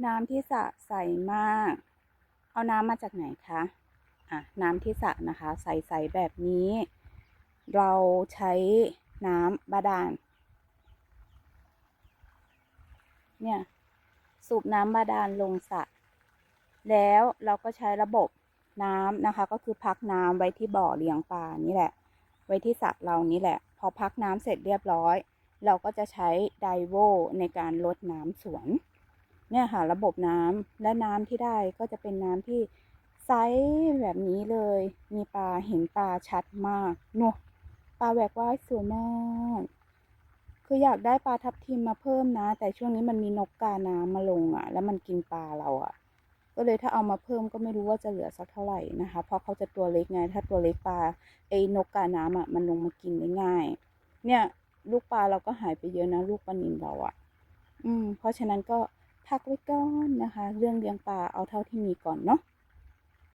น้ำที่สระใสมาก เอาน้ำมาจากไหนคะน้ำที่สระนะคะใสๆแบบนี้ เราใช้น้ำบาดาลเนี่ยสูบน้ำบาดาลลงสระแล้วเราก็ใช้ระบบน้ำนะคะก็คือพักน้ำไว้ที่บ่อเลี้ยงปลานี่แหละไว้ที่สระเรานี่แหละพอพักน้ำเสร็จเรียบร้อยเราก็จะใช้ไดโวในการลดน้ำสวนเนี่ยค่ะระบบน้ำและน้ำที่ได้ก็จะเป็นน้ำที่ใสแบบนี้เลยมีปลาเห็นปลาชัดมากเนอะปลาแหวกว่ายสวยมากคืออยากได้ปลาทับทิมมาเพิ่มนะแต่ช่วงนี้มันมีนกกาน้ำมาลงแล้วมันกินปลาเราก็เลยถ้าเอามาเพิ่มก็ไม่รู้ว่าจะเหลือสักเท่าไหร่นะคะเพราะเขาจะตัวเล็กไงถ้าตัวเล็กปลาไอ้นกกาน้ำมันลงมากินได้ง่ายเนี่ยลูกปลาเราก็หายไปเยอะนะลูกปลานิลเราเพราะฉะนั้นก็พักไว้ก่อนนะคะเรื่องเลี้ยงปลาเอาเท่าที่มีก่อนเนาะ